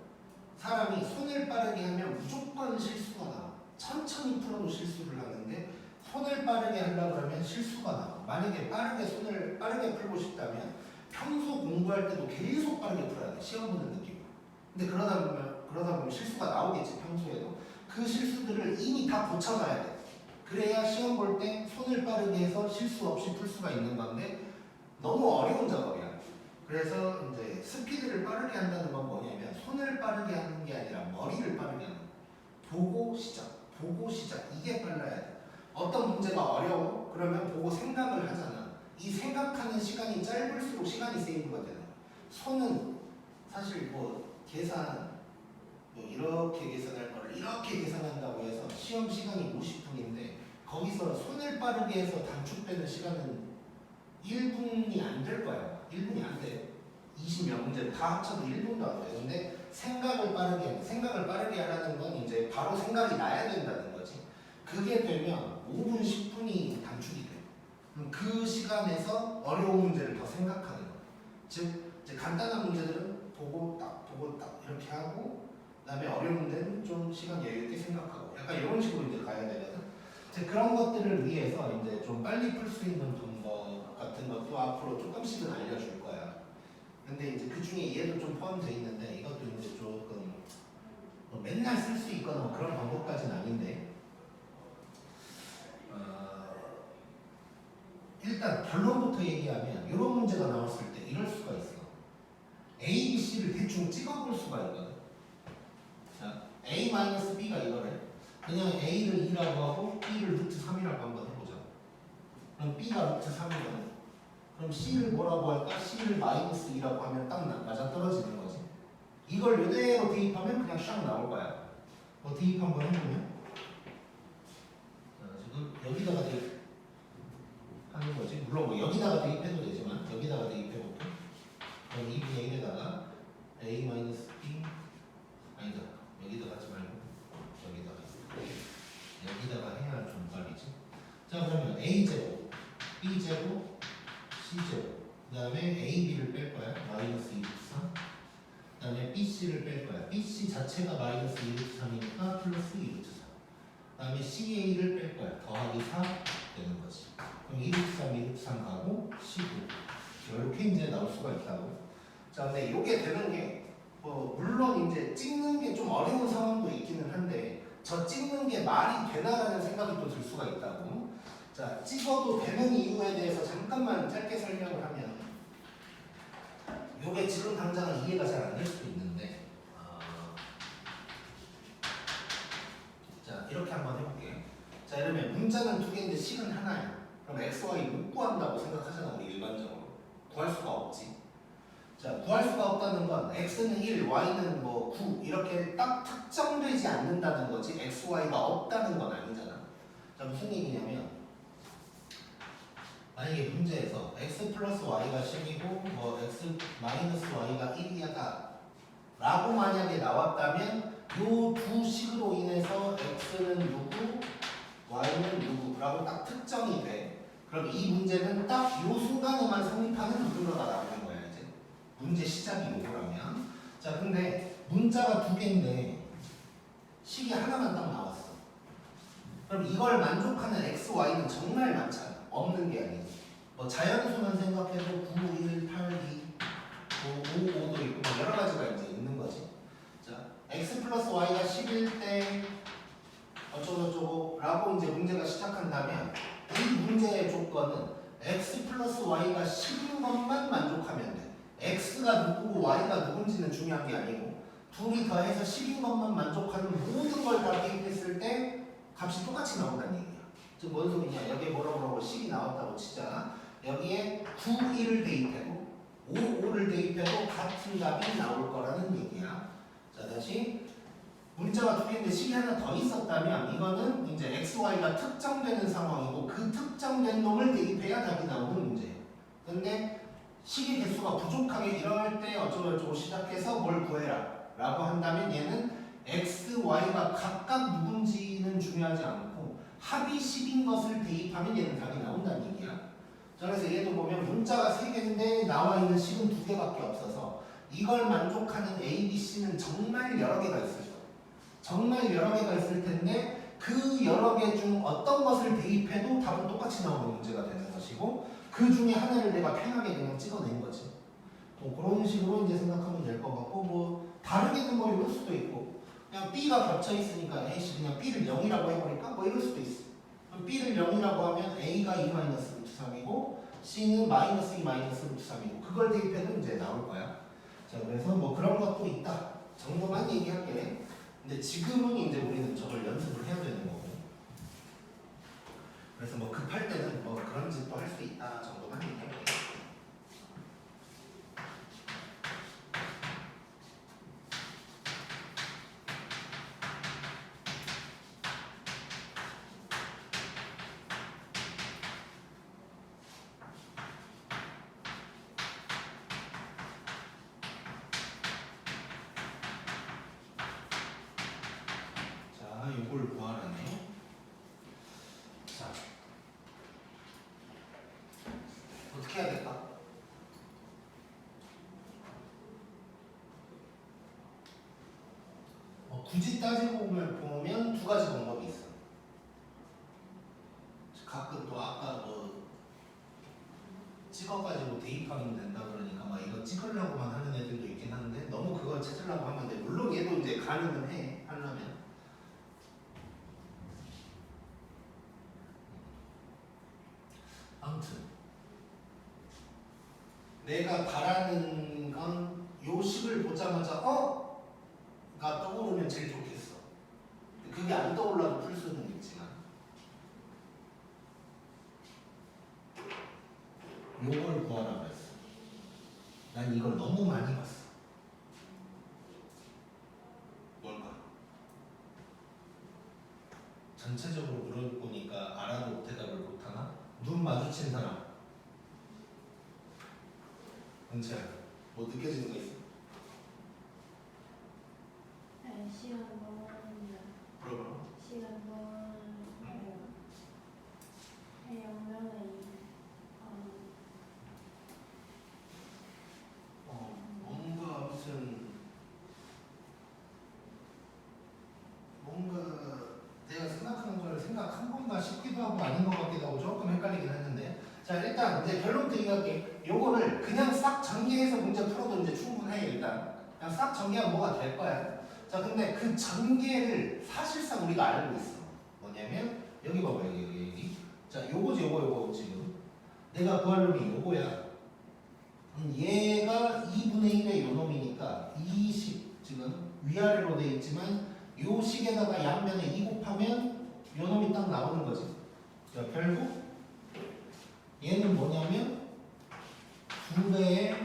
사람이 손을 빠르게 하면 무조건 실수가 나와. 천천히 풀어도 실수를 하는데 손을 빠르게 하려고 하면 실수가 나와. 만약에 손을 빠르게 풀고 싶다면 평소 공부할 때도 계속 빠르게 풀어야 돼. 시험 보는 느낌으로. 근데 그러다 보면 실수가 나오겠지, 평소에도. 그 실수들을 이미 다 고쳐놔야 돼. 그래야 시험 볼 때 손을 빠르게 해서 실수 없이 풀 수가 있는 건데 너무 어려운 작업이야. 그래서 이제 스피드를 빠르게 한다는 건 뭐냐면 손을 빠르게 하는 게 아니라 머리를 빠르게 하는 거야. 보고 시작 이게 빨라야 돼. 어떤 문제가 어려워? 그러면 보고 생각을 하잖아. 이 생각하는 시간이 짧을수록 시간이 세이브가 되는 거야. 손은 사실 계산 이렇게 계산할 거를 이렇게 계산한다고 해서 시험 시간이 50분인데 거기서 손을 빠르게 해서 단축되는 시간은 1분이 안 될 거야. 1분이 안 돼. 20몇 문제 다 합쳐도 1분도 안 돼. 근데 생각을 빠르게 하라는 건 이제 바로 생각이 나야 된다는 거지. 그게 되면 5분, 10분이 단축이 돼. 그럼 그 시간에서 어려운 문제를 더 생각하는 거야. 즉, 이제 간단한 문제들은 보고 딱 이렇게 하고 그다음에 어려운 문제는 좀 시간 여유 있게 생각하고 약간 이런 식으로 이제 가야 되거든. 이제 그런 것들을 위해서 이제 좀 빨리 풀 수 있는 방법 같은 것도 앞으로 조금씩은 알려줄 거야. 근데 이제 그 중에 얘도 좀 포함되어 있는데 이것도 이제 조금 맨날 쓸 수 있거나 그런 방법까지는 아닌데 일단 결론부터 얘기하면 이런 문제가 나왔을 때 이럴 수가 있어. A, B, C를 대충 찍어볼 수가 있거든. 자, A-B가 이거래. 그냥 A를 2라고 하고 B를 루트 3이라고 한번 해보자. 그럼 B가 루트 3이거든. 그럼 C를 뭐라고 할까? C를 마이너스 2라고 하면 딱 맞아 떨어지는 거지. 이걸 이대로 대입하면 그냥 샥 나올 거야. 대입 한번 해보면 지금 여기다가 대입하는 거지. 물론 여기다가 대입해도 되지만 여기다가 대입해볼게. 그럼 2분의 1에다가 A-B 아니다. 여기다가 하지 말고 여기다가 해야 할 정답이지. 자, 그러면 A제곱, B제곱, C제곱 그 다음에 AB를 뺄 거야. 마이너스 2루트 3. 그 다음에 BC를 뺄 거야. BC 자체가 마이너스 2루트 3이니까 플러스 2루트 3. 그 다음에 CA를 뺄 거야. 더하기 4 되는 거지. 그럼 2루트 3, 2루트 3 가고 19. 이렇게 이제 나올 수가 있다고. 자, 근데 이게 되는 게 물론 이제 찍는 게 좀 어려운 상황도 있기는 한데 저 찍는 게 말이 되나라는 생각이 또 들 수가 있다고. 자, 찍어도 되는 이유에 대해서 잠깐만 짧게 설명을 하면 요게 지금 당장은 이해가 잘 안 될 수도 있는데 자, 이렇게 한번 해볼게요. 자, 이러면 문자는 두 개인데 식은 하나야. 그럼 x, y 못 구한다고 생각하잖아, 우리 일반적으로. 구할 수가 없지. 자, 구할 수가 없다는 건 x는 1, y는 9 이렇게 딱 특정되지 않는다는 거지 x, y가 없다는 건 아니잖아. 자, 무슨 얘기냐면 만약에 문제에서 x 플러스 y가 10이고 x 마이너스 y가 1이다 라고 만약에 나왔다면 요 두 식으로 인해서 x는 누구, y는 누구라고 딱 특정이 돼. 그럼 이 문제는 딱 요 순간에만 성립하는 문제가 나오는 거야. 이제 문제 시작이 요거라면. 자, 근데 문자가 두 개인데 식이 하나만 딱 나왔어. 그럼 이걸 만족하는 x, y는 정말 많잖아. 없는 게 아니고 자연수만 생각해도 9, 1, 8, 2, 5, 5도 있고 여러 가지가 이제 있는 거지. 자, x 플러스 y가 10일 때 어쩌고저쩌고 라고 이제 문제가 시작한다면 이 문제의 조건은 x 플러스 y가 10인 것만 만족하면 돼. x가 누구고 y가 누군지는 중요한 게 아니고 둘이 더해서 10인 것만 만족하는 모든 걸 다 대입했을 때 값이 똑같이 나온다는 얘기야. 즉 뭔 소리냐? 여기에 뭐라고 10이 나왔다고 치자. 여기에 9, 1을 대입해도 5, 5를 대입해도 같은 값이 나올 거라는 얘기야. 자, 다시 문자가 두 개인데 식이 하나 더 있었다면 이거는 이제 x, y가 특정되는 상황이고 그 특정된 놈을 대입해야 답이 나오는 문제예요. 근데 식의 개수가 부족하게 이럴 때 어쩌고저쩌고 시작해서 뭘 구해라 라고 한다면 얘는 x, y가 각각 누군지는 중요하지 않고 합이 10인 것을 대입하면 얘는 답이 나온다는 얘기야. 자, 그래서 얘도 보면 문자가 3개인데 나와 있는 식은 2개밖에 없어서 이걸 만족하는 A, B, C는 정말 여러 개가 있어요. 정말 여러 개가 있을 텐데 그 여러 개 중 어떤 것을 대입해도 답은 똑같이 나오는 문제가 되는 것이고 그 중에 하나를 내가 편하게 그냥 찍어낸 거지. 뭐 그런 식으로 이제 생각하면 될 것 같고 뭐 다르게는 뭐 이럴 수도 있고 그냥 B가 겹쳐 있으니까 A씨 그냥 B를 0이라고 해버릴까? 뭐 이럴 수도 있어. 그럼 B를 0이라고 하면 A가 2 마이너스 루트 3이고 C는 마이너스 2 마이너스 루트 3이고 그걸 대입해도 이제 나올 거야. 자 그래서 뭐 그런 것도 있다 정도만 얘기할게. 근데 지금은 이제 우리는 저걸 연습을 해야 되는 거고 그래서 뭐 급할 때는 뭐 그런 짓도 할 수 있다 정도만 얘기할게. 자, 요걸 구하라네. 자, 어떻게 해야 될까? 굳이 따지고 보면 두 가지 방법이 있어. 가끔 또 아까 뭐 찍어가지고 대입하면 된다 그러니까 막 이거 찍으려고만 하는 애들도 있긴 한데 너무 그걸 찾으려고 하면 돼. 물론 얘도 이제 가능은 해 하려면. 아무튼 내가 바라는 건 요 식을 보자마자 가 떠오르면 제일 좋겠어. 그게 안 떠올라도 풀 수는 있지만 요걸 구하라 그랬어. 난 이걸 너무 많이 봤어. 뭘까? 전체적으로 물어보니까 알아도 대답을 못하나? 눈 마주친 사람. 은채야, 뭐 느껴지는 거 있어? 네, 시간 번은 물어봐. 시간 번 해영면은 뭔가 무슨 뭔가 내가 생각하는 걸 생각한 건가 싶기도 하고 아닌 것 같기도 하고 조금 헷갈리긴 했는데 자 일단 이제 결론부터 얘기할게. 요거를 그냥 싹 전개해서 문제 풀어도 이제 충분해. 일단 그냥 싹 전개하면 뭐가 될 거야. 자 근데 그 전개를 사실상 우리가 알고 있어. 뭐냐면 여기 봐봐 여기 자 요거지 요거 지금 내가 구할 놈이 요거야. 얘가 2분의 1의 요놈이니까 이 식 지금 위아래로 돼 있지만 요 식에다가 양면에 2 곱하면 요놈이 딱 나오는 거지. 자, 결국 얘는 뭐냐면 2배의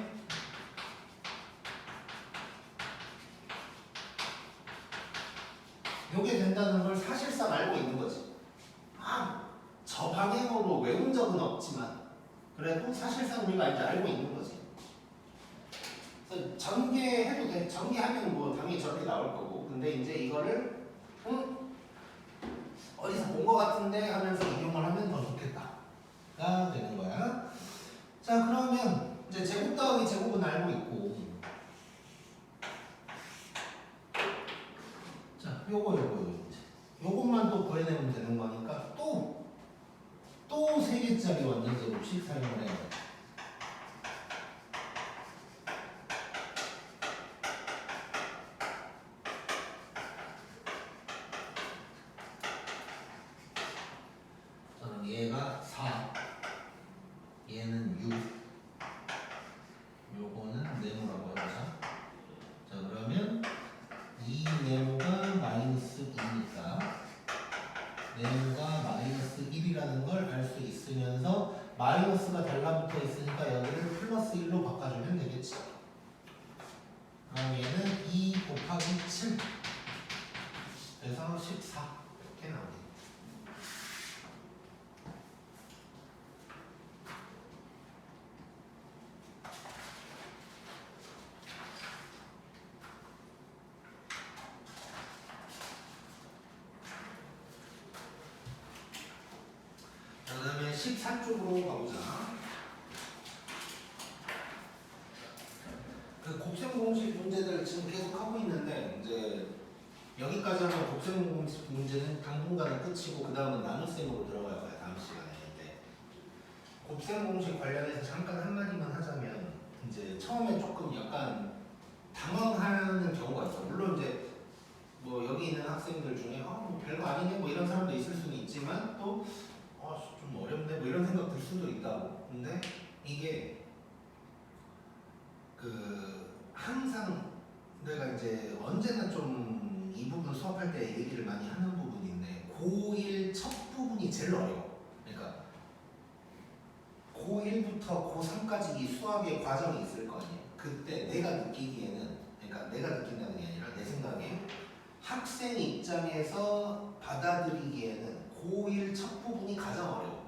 요게 된다는 걸 사실상 알고 있는 거지. 저 방향으로 외운 적은 없지만 그래도 사실상 우리가 이제 알고 있는 거지. 그래서 전개해도 돼. 전개하면 뭐 당연히 저렇게 나올 거고. 근데 이제 이거를 어디서 본 거 같은데 하면서 이용을 하면 더 좋겠다가 되는 거야. 자 그러면 이제 제곱 더하기 제곱은 알고 있고. 자 요거 이제 요것만 또 구해내면 되는 거니까 또 3개짜리 완전 제곱식 사용을 해야 돼. 얘가 4, 얘는 6, 요거는 네모라고 해보자. 자 그러면 이 네모가 마이너스 2니까 네모가 마이너스 1이라는 걸 알 수 있으면서 마이너스가 달라붙어 있으니까 여기를 플러스 1로 바꿔주면 되겠지. 그럼 얘는 2 곱하기 7 그래서 14 이렇게 나옵니다. 14쪽으로 가보자. 그 곱셈 공식 문제들 지금 계속 하고 있는데 이제 여기까지 하면 곱셈 공식 문제는 당분간은 끝이고 그 다음은 나눗셈으로 들어갈 거야 다음 시간에. 네. 곱셈 공식 관련해서 잠깐 한마디만 하자면 이제 처음에 조금 약간 당황하는 경우가 있어. 물론 이제 뭐 여기 있는 학생들 중에 뭐 별거 아니네 뭐 이런 사람도 있을 수는 있지만 또 좀 어렵네 뭐 이런 생각 들 수도 있다고. 근데 이게 그 항상 내가 이제 언제나 좀 이 부분 수업할 때 얘기를 많이 하는 부분인데 고1 첫 부분이 제일 어려워. 그러니까 고1부터 고3까지 이 수학의 과정이 있을 거 아니에요. 그때 내가 느끼기에는, 그러니까 내가 느낀다는 게 아니라 내 생각에 학생 입장에서 받아들이기에는 고1 첫 부분이 가장 어려워.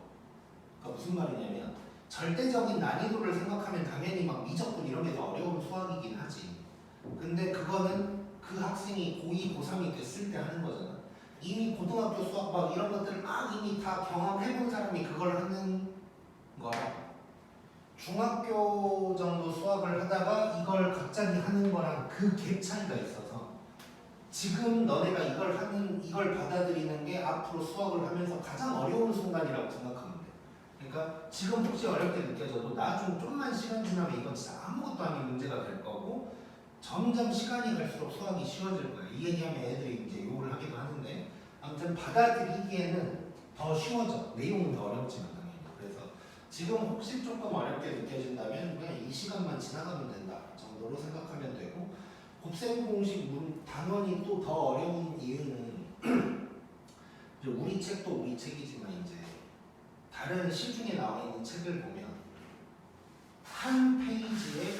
그러니까 무슨 말이냐면 절대적인 난이도를 생각하면 당연히 막 미적분 이런 게 더 어려운 수학이긴 하지. 근데 그거는 그 학생이 고2, 고3이 됐을 때 하는 거잖아. 이미 고등학교 수학 막 이런 것들을 막 이미 다 경험해본 사람이 그걸 하는 거랑 중학교 정도 수학을 하다가 이걸 갑자기 하는 거랑 그 갭 차이가 있어서 지금 너네가 이걸 받아들이는 게 앞으로 수학을 하면서 가장 어려운 순간이라고 생각하면 돼. 그러니까 지금 혹시 어렵게 느껴져도 나중 좀만 시간 지나면 이건 진짜 아무것도 아닌 문제가 될 거고 점점 시간이 갈수록 수학이 쉬워질 거야. 이 얘기하면 애들이 이제 욕을 하기도 하는데 아무튼 받아들이기에는 더 쉬워져. 내용은 더 어렵지만 당연히. 그래서 지금 혹시 조금 어렵게 느껴진다면 그냥 이 시간만 지나가면 된다 정도로 생각하면 되고 곱셈 공식 당연히 또 더 어려운 이유는 이제 우리 책도 우리 책이지만 이제 다른 시중에 나와 있는 책을 보면 한 페이지에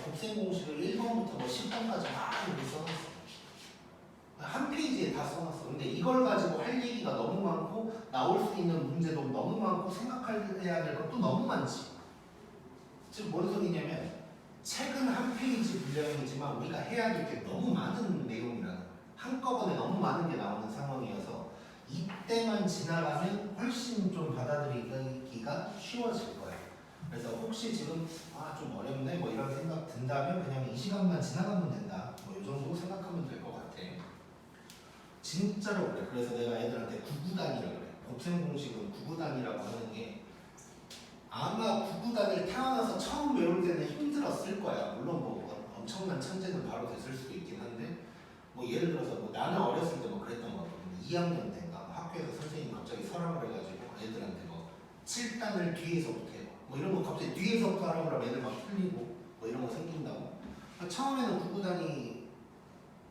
곱셈 공식을 1번부터 10번까지 막 이렇게 써놨어. 한 페이지에 다 써놨어. 근데 이걸 가지고 할 얘기가 너무 많고 나올 수 있는 문제도 너무 많고 생각해야 될 것도 너무 많지. 즉 뭔 소리냐면 책은 한 페이지 분량이지만 우리가 해야 될 게 너무 많은 내용이라는, 한꺼번에 너무 많은 게 나오는 상황이어서 이때만 지나가면 훨씬 좀 받아들이기가 쉬워질 거예요. 그래서 혹시 지금 좀 어렵네 뭐 이런 생각 든다면 그냥 이 시간만 지나가면 된다 뭐 이 정도 생각하면 될 것 같아. 진짜로 그래. 그래서 내가 애들한테 구구단이라고 그래. 곱셈 공식은 구구단이라고 하는 게 아마 구구단을 태어나서 처음 외울 때는 힘들었을 거야. 물론 뭐 엄청난 천재는 바로 됐을 수도 있긴 한데 뭐 예를 들어서 뭐 나는 어렸을 때 뭐 그랬던 거 같거든. 2학년 때인가 학교에서 선생님이 갑자기 서랍을 해가지고 애들한테 뭐 7단을 뒤에서부터 해봐 뭐 이런 거 갑자기 뒤에서부터 하라고 하면 애들 막 틀리고 뭐 이런 거 생긴다고. 그러니까 처음에는 구구단이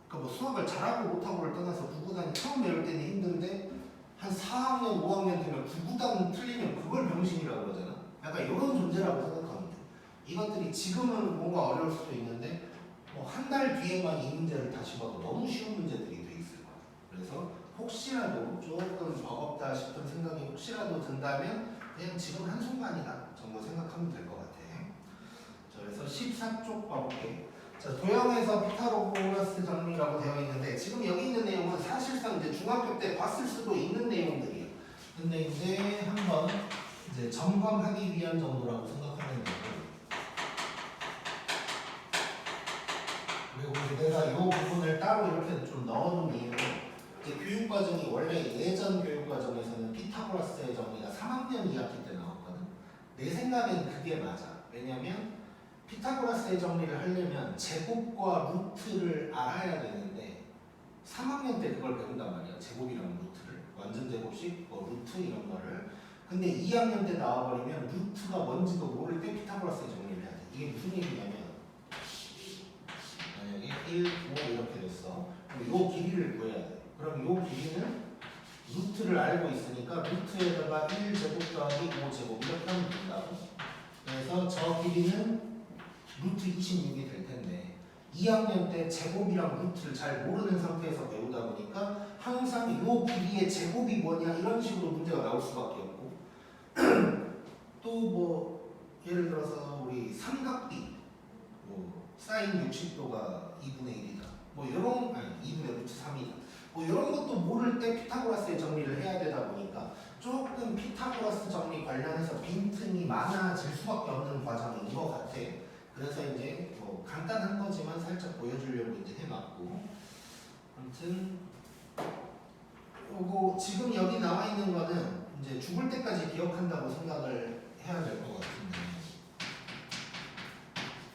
그러니까 뭐 수학을 잘하고 못하고를 떠나서 구구단이 처음 배울 때는 힘든데 한 4학년, 5학년 되면 구구단 틀리면 그걸 병신이라고 그러잖아. 약간 이런 존재라고 생각하면 돼. 이것들이 지금은 뭔가 어려울 수도 있는데 뭐 한 달 뒤에만 이 문제를 다시 봐도 너무 쉬운 문제들이 돼 있을 거야. 그래서 혹시라도 조금 버겁다 싶은 생각이 혹시라도 든다면 그냥 지금 한순간이다 정도 생각하면 될 것 같아. 자, 그래서 14쪽 봐볼게. 자, 도형에서 피타고라스 정리라고 되어 있는데 지금 여기 있는 내용은 사실상 이제 중학교 때 봤을 수도 있는 내용들이에요. 근데 이제 한번 이제 점검하기 위한 정도라고 생각하면 되고, 그리고 내가 이 부분을 따로 이렇게 좀 넣어놓은 이유는 이제 교육과정이 원래 예전 교육과정에서는 피타고라스의 정리가 3학년 2학기 때 나왔거든. 내 생각엔 그게 맞아. 왜냐면 피타고라스의 정리를 하려면 제곱과 루트를 알아야 되는데 3학년 때 그걸 배운단 말이야. 제곱이랑 루트를. 완전 제곱식, 뭐 루트 이런 거를. 근데 2학년 때 나와버리면 루트가 뭔지도 모를 때 피타고라스의 정리를 해야 돼. 이게 무슨 얘기냐면 만약에 1, 5 이렇게 됐어. 그럼 이 길이를 구해야 돼. 그럼 이 길이는 루트를 알고 있으니까 루트에다가 1제곱 더하기 5제곱 이렇게 하면 된다고. 그래서 저 길이는 루트 26이 될 텐데 2학년 때 제곱이랑 루트를 잘 모르는 상태에서 배우다 보니까 항상 이 길이의 제곱이 뭐냐 이런 식으로 문제가 나올 수밖에 없고 또 뭐 예를 들어서 우리 삼각비 뭐 사인 60도가 2분의 1이다 뭐 이런 2분의 루트 3이다 뭐 이런 것도 모를 때 피타고라스의 정리를 해야 되다 보니까 조금 피타고라스 정리 관련 시스템이 많아질 수밖에 없는 과정인 것 같아. 그래서 이제 뭐 간단한 거지만 살짝 보여주려고 이제 해봤고, 아무튼 요거 지금 여기 나와 있는 거는 이제 죽을 때까지 기억한다고 생각을 해야 될 것 같은데,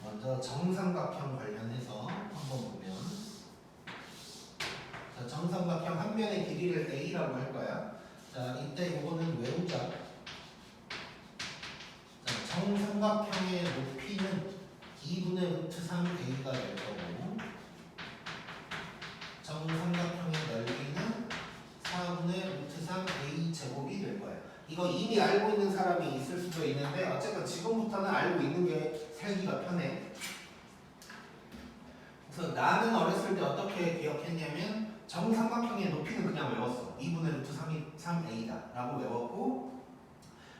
먼저 정삼각형 관련해서 한번 보면, 자, 정삼각형 한 면의 길이를 a라고 할 거야. 자, 이때 요거는 외우자. 자, 정삼각형의 높이는 2분의 루트 3a가 될 거고, 정삼각형의 넓이는 4분의 루트 3a 제곱이 될 거야. 이거 이미 알고 있는 사람이 있을 수도 있는데 어쨌든 지금부터는 알고 있는 게 살기가 편해. 그래서 나는 어렸을 때 어떻게 기억했냐면 정삼각형의 높이는 그냥 외웠어. 2분의 루트 3a다 라고 외웠고,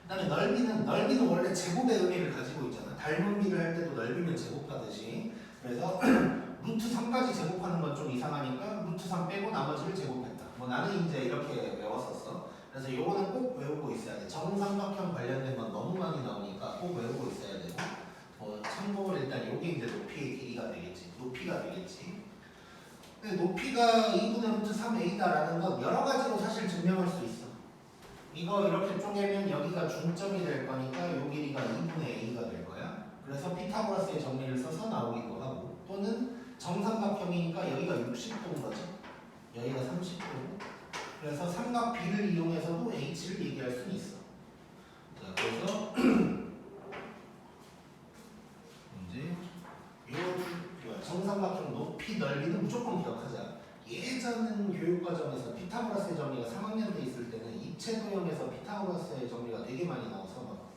그 다음에 넓이는 원래 제곱의 의미를 가지고 있잖아. 닮은 비를 할 때도 넓이면 제곱하듯이. 그래서 루트 3까지 제곱하는 건 좀 이상하니까 루트 3 빼고 나머지를 제곱했다. 뭐 나는 이제 이렇게 외웠었어. 그래서 요거는 꼭 외우고 있어야 돼. 정삼각형 관련된 건 너무 많이 나오니까 꼭 외우고 있어야 되고, 참고로 일단 요게 이제 높이의 길이가 되겠지. 높이가 되겠지. 근데 높이가 2분의 루트 3a다라는 건 여러 가지로 사실 증명할 수 있어. 이거 이렇게 쪼개면 여기가 중점이 될 거니까 요 길이가 2분의 a가 될 거야. 그래서 피타고라스의 정리를 써서 나오기도 하고, 또는 정삼각형이니까 여기가 60도인 거지. 여기가 30도. 그래서 삼각 B를 이용해서도 h를 얘기할 수는 있어. 자, 그래서 이제 요 정삼각형 높이 넓이는 무조건 기억하자. 예전 교육과정에서 피타고라스의 정리가 3학년 때 있을 때는 입체 도형에서 피타고라스의 정리가 되게 많이 나와서 막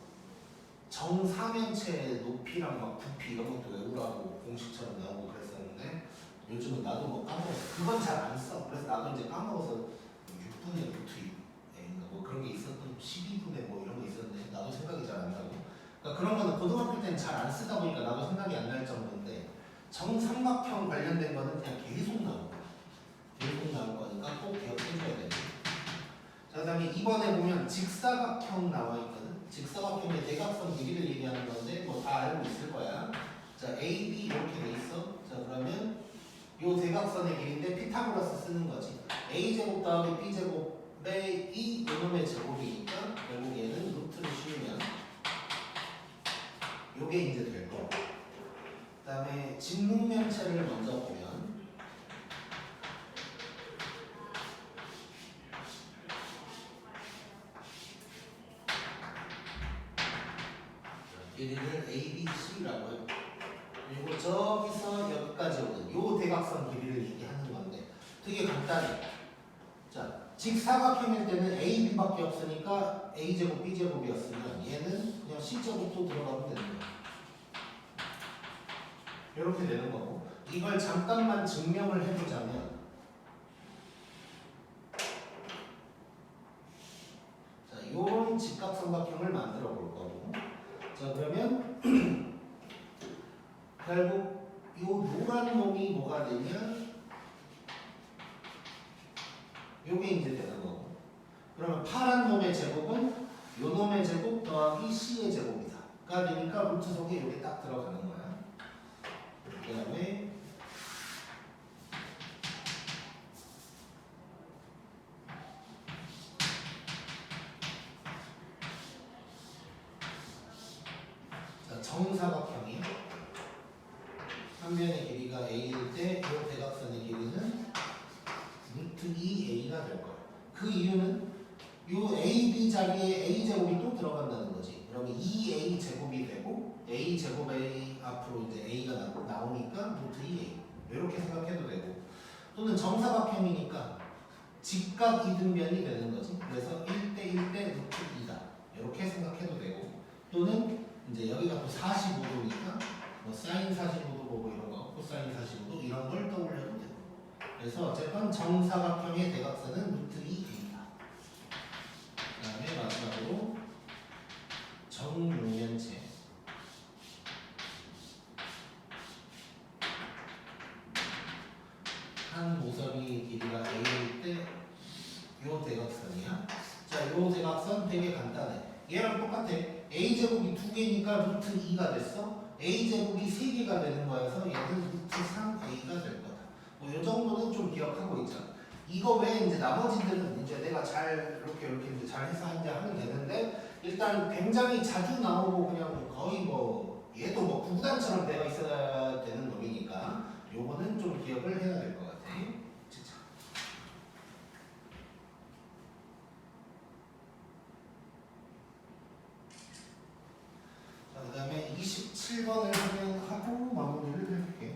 정사면체의 높이랑 막 부피 이런 것도 외우라고 공식처럼 나오고 그랬었는데, 요즘은 나도 뭐 까먹었어. 그건 잘 안 써. 그래서 나도 이제 까먹어서 6분의 루트 2인가 뭐 그런 게 있었던, 12분의 뭐 이런 거 있었는데 나도 생각이 잘 안 나고. 그러니까 그런 거는 고등학교 때는 잘 안 쓰다 보니까 나도 생각이 안 날 정도인데, 정삼각형 관련된 거는 그냥 계속 나오고 계속 나올 거니까 꼭 기억해줘야 돼요. 자, 그 다음에 이번에 보면 직사각형 나와 있거든. 직사각형의 대각선 길이를 얘기하는 건데 뭐 다 알고 있을 거야. 자, AB 이렇게 돼 있어. 자, 그러면 요 대각선의 길이인데 피타고라스 쓰는 거지. A제곱 더하기 B제곱의 이 요놈의 제곱이니까 결국 얘는 루트를 씌우면 요게 이제 될 거고, 그 다음에 직육면체를 먼저 보면 길이를 ABC라고 해요. 그리고 저기서 여기까지 오는 요 대각선 길이를 얘기하는 건데 되게 간단해. 자, 직사각형일 때는 AB밖에 없으니까 A제곱 B제곱이었으면 얘는 그냥 C제곱도 들어가면 되는 거야. 이렇게 되는 거고, 이걸 잠깐만 증명을 해보자면, 자, 요런 직각삼각형을 만들어 볼 거고, 자, 그러면 결국 요 노란 놈이 뭐가 되면 요게 이제 되는 거고, 그러면 파란 놈의 제곱은 요 놈의 제곱 더하기 C의 제곱이다 가 되니까 루트 속에 요게 딱 들어가는 거야. 그 다음에 정사각형이 한 면의 길이가 a일 때 이 대각선의 길이는 루트 2a가 될 거야. 그 이유는 이 ab 자리에 a 제곱이 또 들어간다는 거지. 그러면 2a 제곱이 되고 a 제곱의 앞으로 이제 a가 나오니까 루트 2a 이렇게 생각해도 되고, 또는 정사각형이니까 직각 이등변이 되는 거지. 그래서 1대 1대 루트 2다 이렇게 생각해도 되고, 또는 이제 여기가 또 45도니까 뭐 사인 45도 보고 이런 거, 코사인 45도 이런 걸 떠올려도 되고. 그래서 어쨌건 정사각형의 대각선은 루트 2a다. 그 다음에 마지막으로 정육면체. 한 모서리 길이가 a일 때 요 대각선이야. 자, 요 대각선 되게 간단해. 얘랑 똑같아. a제곱이 2개니까 루트 2가 됐어. a제곱이 3개가 되는 거여서 얘는 루트 3a가 될 거다. 뭐 이 정도는 좀 기억하고 있자. 이거 외에 이제 나머지들은 이제 내가 잘 이렇게 이제 잘 해서 이제 하면 되는데 일단 굉장히 자주 나오고 그냥 거의 뭐 얘도 뭐 구구단처럼 되어 있어야 되는 놈이니까 요거는 좀 기억을 해야 될 것 같아. 진짜. 자, 그 다음에 27번을 하고 마무리를 해볼게.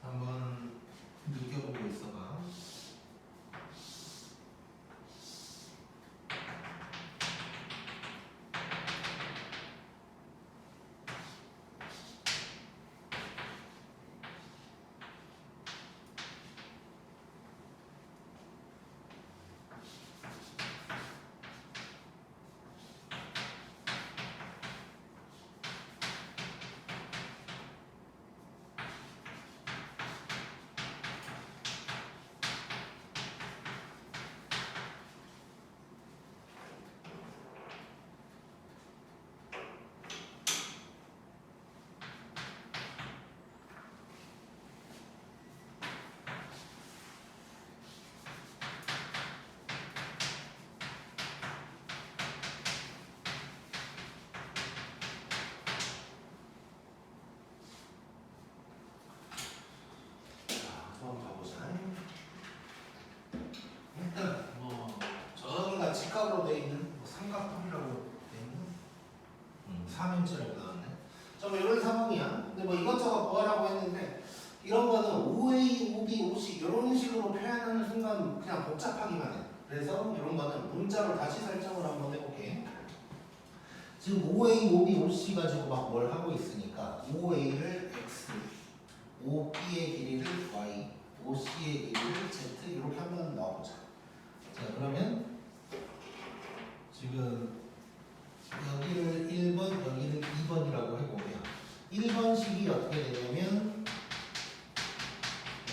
한번 느껴보고 있어봐. 한번 가보자. 일단 뭐 저기가 직각으로 돼 있는 뭐 삼각형이라고 돼 있는 3인치라고 나왔네. 뭐 이런 상황이야. 근데 뭐 이것저것 구하라고 했는데 이런 거는 OA, OB, OC 이런 식으로 표현하는 순간 그냥 복잡하기만 해. 그래서 이런 거는 문자로 다시 설정을 한번 해볼게. 지금 OA, OB, OC 가지고 막 뭘 하고 있으니까 OA를 X, OB의 길이를 Y, OC의 길이를 Z 이렇게 한번 넣어보자. 자 그러면 지금 여기를 1번, 여기를 2번이라고 해보면 1번식이 어떻게 되냐면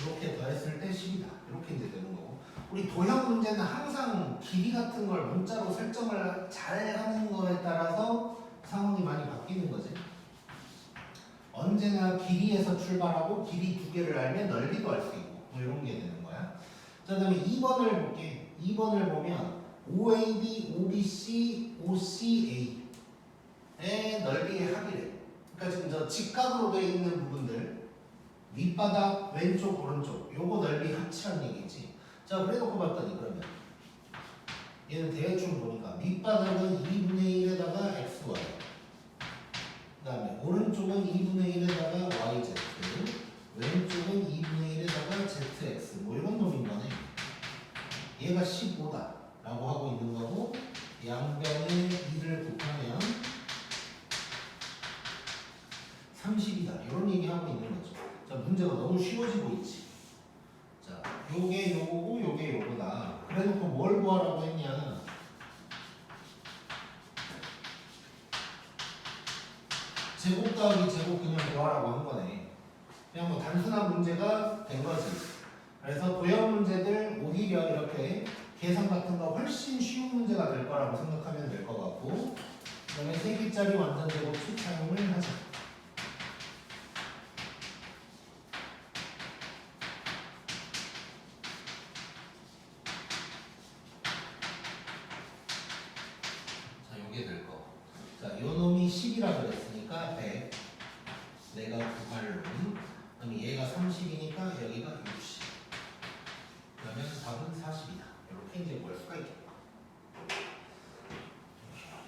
이렇게 더했을 때 10이다. 이렇게 이제 되는 거고 우리 도형 문제는 항상 길이 같은 걸 문자로 설정을 잘 하는 거에 따라서 상황이 많이 바뀌는 거지. 언제나 길이에서 출발하고 길이 두 개를 알면 넓이도 알 수 있고 뭐 이런 게 되는 거야. 자, 그다음에 2번을 볼게. 2번을 보면 OAB, OBC, OCA의 넓이의 합이래. 그러니까 지금 저 직각으로 되어 있는 부분들 밑바닥 왼쪽 오른쪽 요거 넓이 합치란 얘기지. 자, 그래놓고 봤더니 그러면 얘는 대충 보니까 밑바닥은 2분의 1에다가 XY 그 다음에 오른쪽은 2분의 1에다가 YZ 왼쪽은 2분의 1에다가 ZX 뭐 이런 놈인 거네. 얘가 15다 라고 하고 있는 거고 양변에 2를 곱하면 30이다 이런 얘기 하고 있는 거죠. 자, 문제가 너무 쉬워지고 있지. 자, 요게 요거고 요게 요거다. 그래놓고 뭘 구하라고 했냐. 제곱 더하기 제곱 그냥 구하라고 한 거네. 그냥 뭐 단순한 문제가 된 거지. 그래서 도형 문제들 오히려 이렇게 계산 같은 거 훨씬 쉬운 문제가 될 거라고 생각하면 될 것 같고 그 다음에 3개짜리 완전 제곱 수차용을 하자. 자, 요게 될 거. 자, 요 놈이 10이라 그랬으니까 100. 내가 구할 놈. 그럼 얘가 30이니까 여기가 60. 그러면 답은 40이다. 이렇게 이제 볼 수가 있겠다.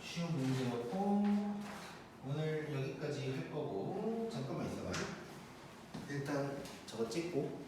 쉬운 문제였고 오늘 여기까지 할 거고 잠깐만 있어봐요. 일단 저거 찍고